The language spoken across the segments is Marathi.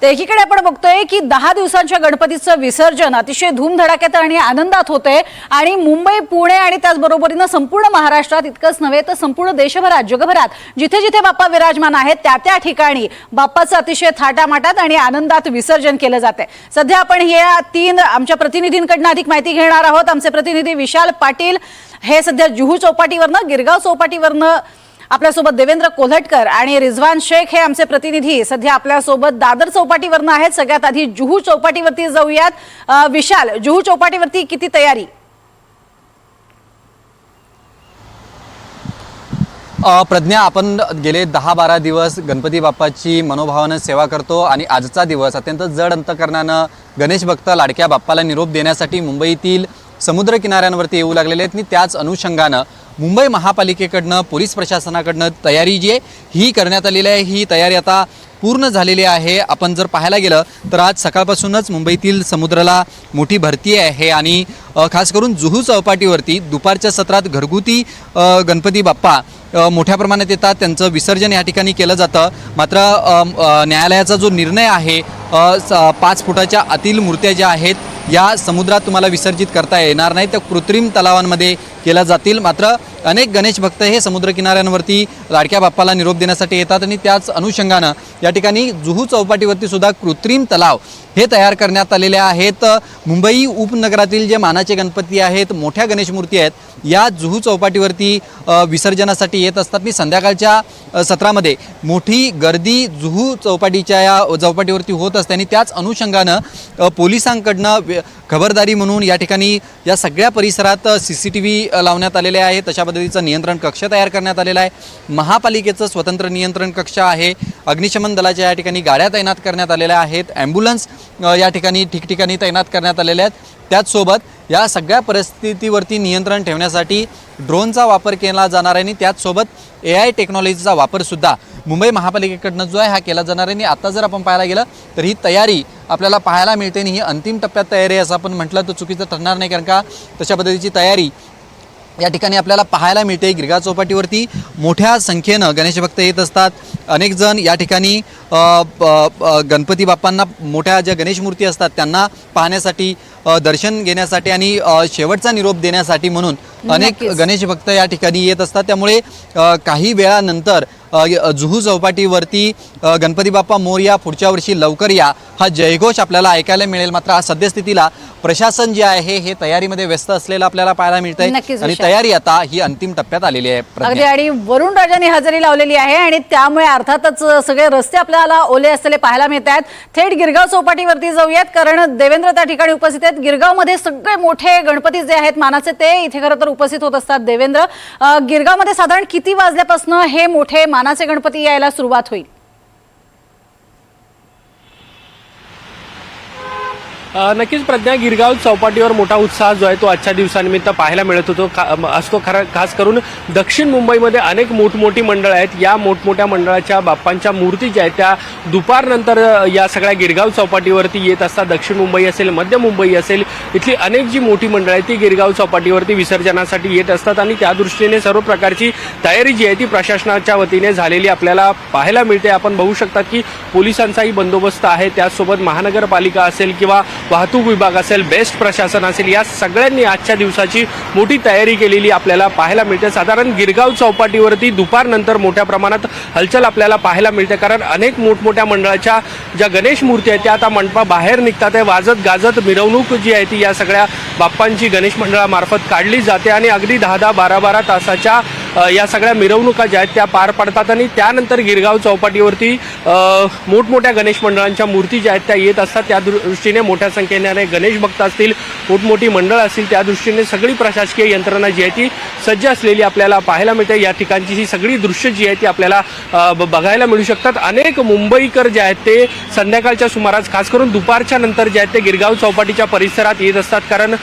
तर एकीकडे आपण बघतोय की 10 दिवसांच्या गणपतीचं विसर्जन अतिशय धूमधडाक्यात आणि आनंदात होतंय आणि मुंबई, पुणे आणि त्याचबरोबरीने संपूर्ण महाराष्ट्रात इतकंच नव्हे तर संपूर्ण देशभरात, जगभरात जिथे जिथे बाप्पा विराजमान आहेत त्या ठिकाणी बाप्पाचं अतिशय थाटामाटात आणि आनंदात विसर्जन केलं जातंय। सध्या आपण या 3 आमच्या प्रतिनिधींकडून अधिक माहिती घेणार आहोत। आमचे प्रतिनिधी विशाल पाटील हे सध्या जुहू चौपाटीवरनं, गिरगाव चौपाटीवरनं आपल्यासोबत देवेंद्र कोल्हटकर आणि रिजवान शेख हे आमचे प्रतिनिधी सध्या आपल्यासोबत दादर चौपाटीवरनं आहेत। सगळ्यात आधी जुहू चौपाटीवरती जाऊयात। विशाल, जुहू चौपाटीवरती किती तयारी? प्रज्ञा, आपण गेले 10-12 दिवस गणपती बाप्पाची मनोभावानं सेवा करतो आणि आजचा दिवस अत्यंत जड अंतकरणानं गणेश भक्त लाडक्या बाप्पाला निरोप देण्यासाठी मुंबईतील समुद्र किनाऱ्यांवरती येऊ लागलेले आहेत आणि त्याच अनुषंगानं मुंबई महापालिकेकडनं, पोलीस प्रशासनाकडनं तयारी जी आहे ही करण्यात आलेली आहे। ही तयारी आता पूर्ण झालेली आहे। आपण जर पाहायला गेलं तर आज सकाळपासूनच मुंबईतील समुद्राला मोठी भरती आहे आणि खास करून जुहू चौपाटीवरती दुपारच्या सत्रात घरगुती गणपती बाप्पा मोठ्या प्रमाणात येतात, त्यांचं विसर्जन या ठिकाणी केलं जातं। मात्र न्यायालयाचा जो निर्णय आहे 5 फुटाच्या आतील मूर्त्या ज्या आहेत या समुद्रात तुम्हाला विसर्जित करता येणार नाही, त्या कृत्रिम तलावांमध्ये केल्या जातील। मात्र अनेक गणेश भक्त हे समुद्र किनाऱ्यांवरती लाडक्या बाप्पाला निरोप देण्यासाठी येतात आणि त्याच अनुषंगानं या ठिकाणी जुहू चौपाटीवरती सुद्धा कृत्रिम तलाव हे तयार करण्यात आलेले आहेत। मुंबई उपनगरातील जे मानाचे गणपती आहेत, मोठ्या गणेश मूर्ती आहेत, या जुहू चौपाटीवरती विसर्जनासाठी येत असतात आणि संध्याकाळच्या सत्रामध्ये मोठी गर्दी जुहू चौपाटीच्या या चौपाटीवरती होत असते आणि त्याच अनुषंगानं पोलिसांकडनं खबरदारी म्हणून या ठिकाणी या सगळ्या परिसरात CCTV लावण्यात आलेले आहेत। तशा पद्धतीचं नियंत्रण कक्ष तयार करण्यात आलेला आहे। महापालिकेचं स्वतंत्र नियंत्रण कक्ष आहे। अग्निशमन दलाच्या या ठिकाणी गाड्या तैनात करण्यात आलेल्या आहेत। ॲम्ब्युलन्स या ठिकाणी ठिकठिकाणी तैनात करण्यात आलेल्या आहेत। त्याचसोबत या सगळ्या परिस्थितीवरती नियंत्रण ठेवण्यासाठी ड्रोनचा वापर केला जाणार आहे आणि त्याचसोबत AI टेक्नॉलॉजीचा वापरसुद्धा मुंबई महापालिकेकडनं जो आहे हा केला जाणार आहे। आणि आता जर आपण पाहायला गेलं तर ही तयारी आपल्याला पाहायला मिळते आणि ही अंतिम टप्प्यात तयारी आहे असं आपण म्हटलं तर चुकीचं ठरणार नाही, कारण का तशा पद्धतीची तयारी या ठिकाणी आपल्याला पाहायला मिळते। गिरगाव चौपाटीवरती मोठ्या संख्येनं गणेश भक्त येत असतात। अनेक जण या ठिकाणी गणपती बाप्पांना, मोठ्या ज्या गणेश मूर्ती असतात त्यांना पाहण्यासाठी, दर्शन घेण्यासाठी आणि शेवटचा निरोप देण्यासाठी म्हणून अनेक गणेश भक्त या ठिकाणी येत असतात। त्यामुळे काही वेळानंतर जुहू चौपाटीवरती गणपती बाप्पा मोरया, पुढच्या वर्षी लवकर या हा जयघोष आपल्याला ऐकायला मिळेल। मात्र सद्यस्थितीला प्रशासन जे आहे हे तयारीमध्ये व्यस्त असलेलं आपल्याला पाहायला मिळतंय आणि तयारी आता ही अंतिम टप्प्यात आलेली आहे। अगदी, आणि वरुण राजांनी हजेरी लावलेली आहे आणि त्यामुळे अर्थातच सगळे रस्ते आपल्याला ओले असलेले पाहायला मिळत आहेत। थेट गिरगाव चौपाटीवरती जाऊयात, कारण देवेंद्र त्या ठिकाणी उपस्थित आहेत। गिरगावमध्ये सगळे मोठे गणपती जे आहेत मानाचे ते इथे खरं तर उपस्थित होत असतात। देवेंद्र, गिरगावमध्ये साधारण किती वाजल्यापासून हे मोठे मानाचे गणपती यायला सुरुवात होईल? नक्कीच प्रज्ञा, गिरगाव चौपाटीवर मोठा उत्साह जो आहे तो आजच्या दिवसानिमित्त पाहायला मिळत असतो। खास करून दक्षिण मुंबईमध्ये अनेक मोठमोठी मंडळं आहेत। या मोठमोठ्या मंडळाच्या बाप्पांच्या मूर्ती ज्या आहेत त्या दुपारनंतर या सगळ्या गिरगाव चौपाटीवरती येत असतात। दक्षिण मुंबई असेल, मध्य मुंबई असेल, इथली अनेक जी मोठी मंडळं आहेत ती गिरगाव चौपाटीवरती विसर्जनासाठी येत असतात आणि त्या दृष्टीने सर्व प्रकारची तयारी जी आहे ती प्रशासनाच्या वतीने झालेली आपल्याला पाहायला मिळते। आपण बघू शकता की पोलिसांचाही बंदोबस्त आहे, त्याचसोबत महानगरपालिका असेल किंवा वाहतूक विभाग असेल, बेस्ट प्रशासन असेल, या सगळ्यांनी आजच्या दिवसाची मोठी तयारी केलेली आपल्याला पाहायला मिळते। साधारण गिरगाव चौपाटीवरती दुपारनंतर मोठ्या प्रमाणात हलचल आपल्याला पाहायला मिळते, कारण अनेक मोठमोठ्या मंडळाच्या ज्या गणेश मूर्ती आहेत त्या आता मंडपाबाहेर निघतात आहे। वाजत गाजत मिरवणूक जी आहे ती या सगळ्या बाप्पांची गणेश मंडळामार्फत काढली जाते आणि अगदी 10-10, 12-12 तासाच्या या सगळ्या मिरवणुका ज्या आहेत त्या पार पडतात आणि त्यानंतर गिरगाव चौपाटीवरती मोठमोठ्या गणेश मंडळांच्या मूर्ती ज्या आहेत त्या येत असतात। त्या दृष्टीने मोठ्या संख्येने गणेश भक्त असतील, मोठमोठी मंडळ असतील, त्या दृष्टीने सगळी प्रशासकीय यंत्रणा जी आहे ती सज्ज असलेली आपल्याला पाहायला मिळते। या ठिकाणची ही सगळी दृश्य जी आहे ती आपल्याला बघायला मिळू शकतात। अनेक मुंबईकर जे आहेत ते संध्याकाळच्या सुमारास, खास करून दुपारच्या नंतर जे आहेत ते गिरगाव चौपाटीच्या परिसरात येत असतात, कारण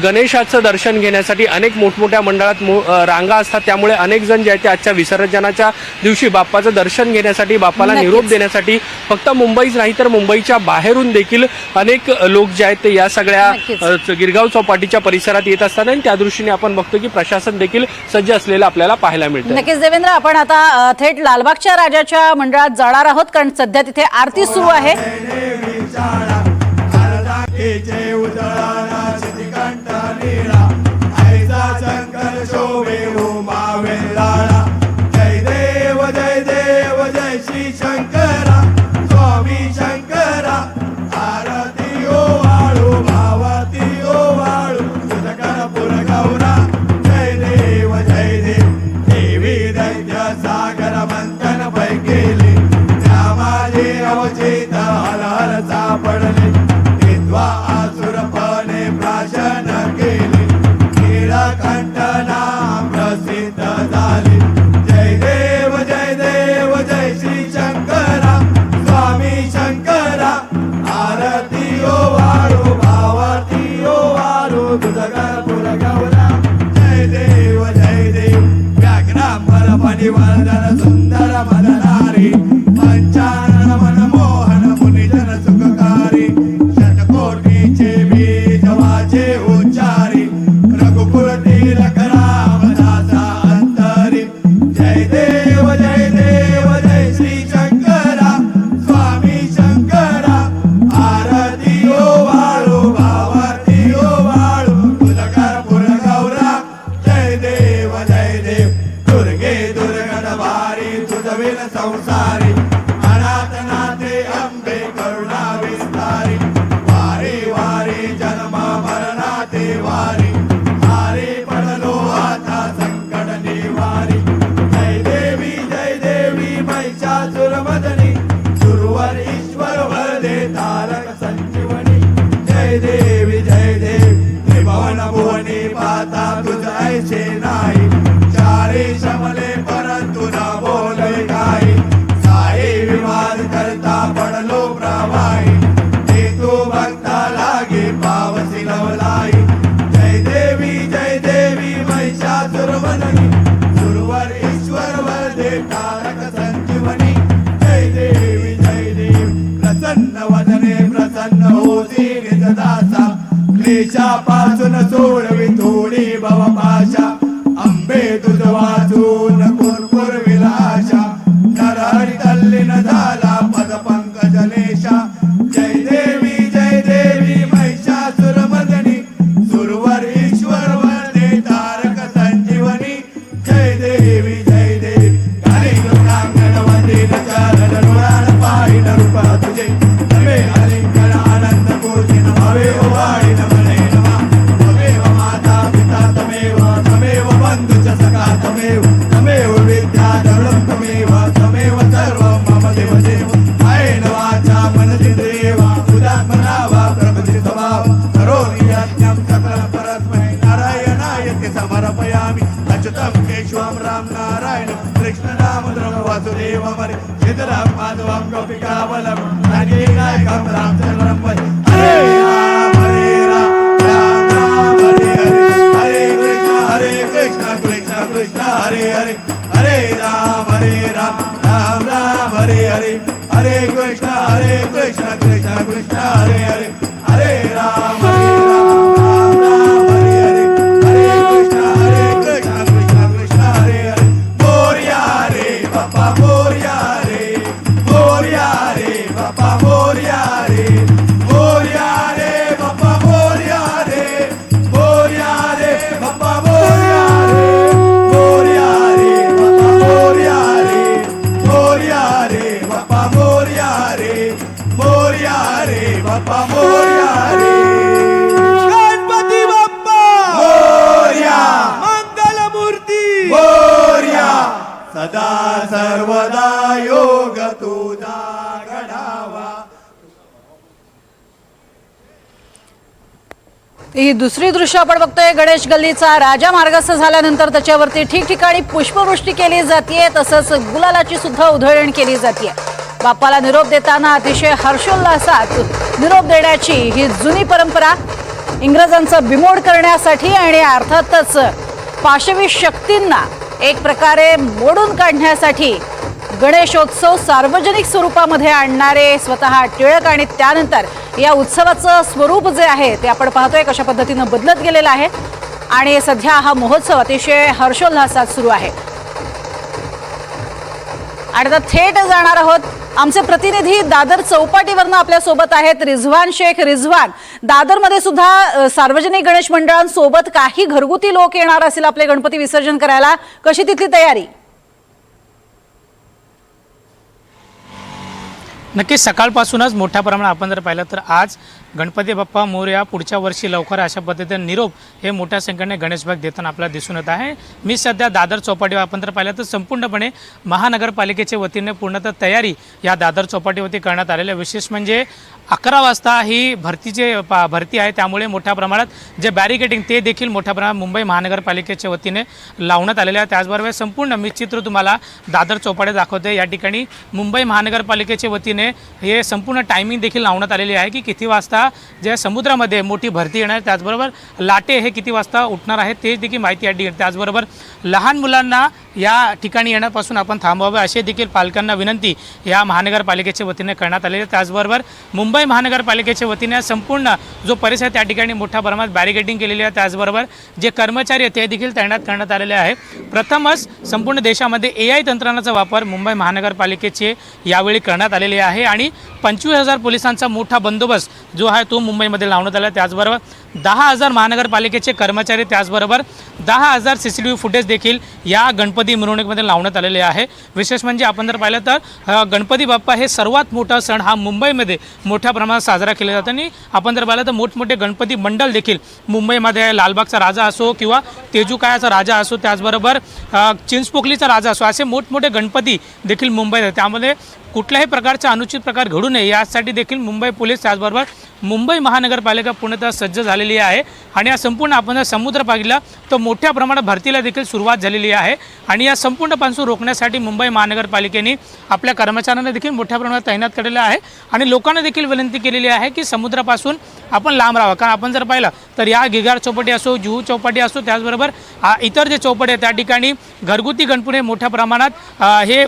गणेशाचं दर्शन घेण्यासाठी अनेक मोठमोठ्या मंडळात रांगा असतात। त्यामुळे अनेक जण जे आहेत ते आजच्या विसर्जनाच्या दिवशी बाप्पाचं दर्शन घेण्यासाठी, बाप्पाला निरोप देण्यासाठी फक्त मुंबईच नाही तर मुंबईच्या बाहेरून देखील अनेक लोक जे आहेत ते या सगळ्या गिरगाव चौपाटीच्या परिसरात येत असताना आणि त्या दृष्टीने आपण बघतो की प्रशासन देखील सज्ज असलेलं आपल्याला पाहायला मिळतं. नक्कीच देवेंद्र, आपण आता थेट लालबागच्या राजाच्या मंडळात जाणार आहोत, कारण सध्या तिथे आरती सुरू आहे. सुंदर मदनारी पंचानन मनमोहन मुनिजन सुखकारी शतकोटीचे बीज वाचे उच्चारी रघुकुल तिलक रामदासा अंतरी. जय देव जय श्री शंकरा स्वामी शंकरा. आरती ओ वाळू भावाती ओ वाळू तुझा कर्पूर गौरा. जय देव दुर्गे दुर्गणवारी तुझविल संसारी अनाथ नाथे अंबे करुणा विस्तारी. वारी वारी जन्म मरणाते वारी हारी पडलो आता संकट निवारी. जय देवी महिषासुरमर्दिनी सुरवर ईश्वर वरदे तारक संजीवनी. जय देवी त्रिभुवन भुवनी पाता तुझ ऐसे नाही. शमले परंतु ना बोले काही. साई विवाद करता पडलो प्रवाही ते तू भक्ता लागे पावसी लवलाई. जय देवी महिषासुरमर्दिनी सुरवर ईश्वर वरदे तारक संजीवनी. जय देवी प्रसन्न वदने प्रसन्न होती निजदासा. क्लेशापासून सोडवी थोडी भवपाशा. अंबे तुझ वाचून कुरकुर विलाशा. नरहरी तल्लीन झाला पद पंकजलेशा. जय देवी महिषासुरमर्दिनी सुरवर ईश्वर वरदे तारक संजीवनी. जय देवी काली गंगांगण वंदित चरण डोळान पाहिन रूप तुझे. नवे अलिंगन आनंद पूजिन भवे ओवाळीन मने नमा. तमेव माता पिता तमेव बंधुच सखा तमेव विद्याधरं तमेव सर्वं मम देव. कायेन वाचा मनसिन्द्रियेवा उदात्मना वा प्रकृति स्वभाव. करोमि यज्ञं सकलं परस्मै नारायणायति समर्पयामि. अच्युतं केशवं राम नारायणं कृष्णदामोदरं वासुदेवमरि. श्रीधरं माधवं गोपिकावलं नायकं रामचन्द्रं वै. हरे राम राम राम हरे हरे हरे कृष्ण कृष्ण हरे हरे. हरे राम राम राम हरे हरे. हरे कृष्ण कृष्ण कृष्ण हरे हरे. हरे राम राम राम हरे हरे. हरे कृष्ण कृष्ण हरे हरे. मोरया रे बाप्पा मोरया रे. मोरया रे बाप्पा मोरया रे. मोरया रे बाप्पा मोरया रे. मोरया रे बाप्पा मोरया रे. मोरया रे बाप्पा मोरया रे. मोरया रे बाप्पा मोरया रे. मोरया रे बाप्पा मोरया रे. गणपती बाप्पा मोरया. मंगलमूर्ती मोरया. सदा सर्वदा योग तुझा घडावा. ही दुसरी दृश्य आपण बघतोय. गणेश गल्लीचा राजा मार्गस्थ झाल्यानंतर त्याच्यावरती ठिकठिकाणी पुष्पवृष्टी केली जाते, तसंच गुलालाची सुद्धा उधळण केली जाते. बाप्पाला निरोप देताना अतिशय हर्षोल्लासात निरोप देण्याची ही जुनी परंपरा इंग्रजांचं बिमोड करण्यासाठी आणि अर्थातच पाशवी शक्तींना एक प्रकारे मोडून काढण्यासाठी गणेशोत्सव सार्वजनिक स्वरूपामध्ये आणणारे स्वतः टिळक आणि त्यानंतर या उत्सवाचं स्वरूप जे आहे ते आपण पाहतोय कशा पद्धतीनं बदलत गेलेलं आहे आणि सध्या हा महोत्सव अतिशय हर्षोल्हासात सुरू आहे. आणि आता थेट जाणार आहोत. आमचे प्रतिनिधी दादर चौपाटीवरनं आपल्या सोबत आहेत रिझवान शेख. रिझवान, दादरमध्ये सुद्धा सार्वजनिक गणेश मंडळांसोबत काही घरगुती लोक येणार असतील आपले गणपती विसर्जन करायला, कशी तिथली तयारी? नक्कीच सकाळपासूनच मोठ्या प्रमाणात आपण जर पाहिलं तर आज गणपती बाप्पा मोरया पुढच्या वर्षी लवकर अशा पद्धतीने निरोप हे मोठ्या संख्येने गणेशबाग देताना आपल्याला दिसून येत आहे. मी सध्या दादर चौपाटीवर आपण जर पाहिलं तर संपूर्णपणे महानगरपालिकेच्या वतीने पूर्णतः तयारी या दादर चौपाटीवरती करण्यात आलेली आहे. विशेष म्हणजे 11 वाजता ही भरती आहे, त्यामुळे मोठ्या प्रमाणात जे बॅरिकेडिंग ते देखील मोठ्या प्रमाणात मुंबई महानगरपालिकेच्या वतीने लावण्यात आलेले आहे. त्याचबरोबर संपूर्ण मी चित्र तुम्हाला दादर चौपाटी दाखवते. या ठिकाणी मुंबई महानगरपालिकेच्या वतीने हे संपूर्ण टायमिंग देखील लावण्यात आलेली आहे की किती वाजता जे समुद्रामध्ये मोठी भरती येणार, त्याचबरोबर लाटे हे किती वाजता उठणार आहे ते देखील माहिती आहे. त्याचबरोबर लहान मुलांना या ठिकाणी येण्यापासून आपण थांबवावे असे देखील पालकांना विनंती या महानगरपालिकेच्या वतीने करण्यात आलेली आहे. त्याचबरोबर मुंबई महानगरपालिकेच्या वतीने संपूर्ण जो परिसर त्या ठिकाणी मोठ्या प्रमाणात बॅरिकेडिंग केलेली आहे. त्याचबरोबर जे कर्मचारी आहेत ते देखील तैनात करण्यात आलेले आहे. प्रथमच संपूर्ण देशामध्ये AI तंत्रज्ञानाचा वापर मुंबई महानगरपालिकेचे यावेळी करण्यात आलेले आहे आणि 25,000 पोलिसांचा मोठा बंदोबस्त जो आहे तो मुंबईमध्ये लावण्यात आला. त्याचबरोबर 10,000 महानगरपालिकेचे कर्मचारी, त्याचबरोबर 10,000 CCTV फुटेज देखील या गणपती मिरवणुकीमध्ये लावण्यात आलेले आहे. विशेष म्हणजे आपण जर पाहिलं तर गणपती बाप्पा हे सर्वात मोठा सण हा मुंबईमध्ये मोठ्या प्रमाणात साजरा केला जातो आणि आपण जर पाहिलं तर मोठमोठे गणपती मंडळ देखील मुंबईमध्ये लालबागचा राजा असो किंवा तेजूकायाचा राजा असो, त्याचबरोबर चिंचपोकलीचा राजा असो, असे मोठमोठे गणपती देखील मुंबईत आहेत. त्यामध्ये कुठल्याही प्रकारचा अनुचित प्रकार घडू नये यासाठी देखील मुंबई पोलीस त्याचबरोबर मुंबई महानगरपालिका पूर्णतः सज्ज झालेली आहे. आणि या संपूर्ण आपण जर समुद्र पाहिला तर मोठ्या प्रमाणात भरतीला देखील सुरुवात झालेली आहे आणि या संपूर्ण पासून रोखण्यासाठी मुंबई महानगरपालिकेने आपल्या कर्मचाऱ्यांना देखील मोठ्या प्रमाणात तैनात केलेलं आहे आणि लोकांना देखील विनंती केलेली आहे की समुद्रापासून आपण लांब राहावं. कारण आपण जर पाहिलं तर या गिगार चौपाटी असो, जुहू चौपाटी असो, त्याचबरोबर इतर जे चौपाटी आहेत त्या ठिकाणी घरगुती गणपती मोठ्या प्रमाणात हे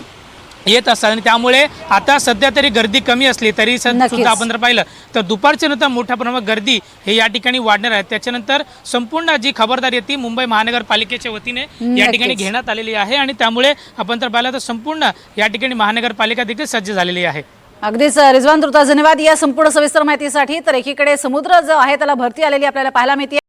येत असतात आणि त्यामुळे आता सध्या तरी गर्दी कमी असली तरी सुद्धा आपण जर पाहिलं तर दुपारच्या नंतर मोठ्या प्रमाणात गर्दी हे या ठिकाणी वाढणार आहे. त्याच्यानंतर संपूर्ण जी खबरदारी आहे ती मुंबई महानगरपालिकेच्या वतीने या ठिकाणी घेण्यात आलेली आहे आणि त्यामुळे आपण जर पाहिलं तर संपूर्ण या ठिकाणी महानगरपालिका देखील सज्ज झालेली आहे. अगदीच रिझवान, तुर्ता धन्यवाद या संपूर्ण सविस्तर माहितीसाठी. तर एकीकडे समुद्र जो आहे त्याला भरती आलेली आपल्याला पाहायला मिळते.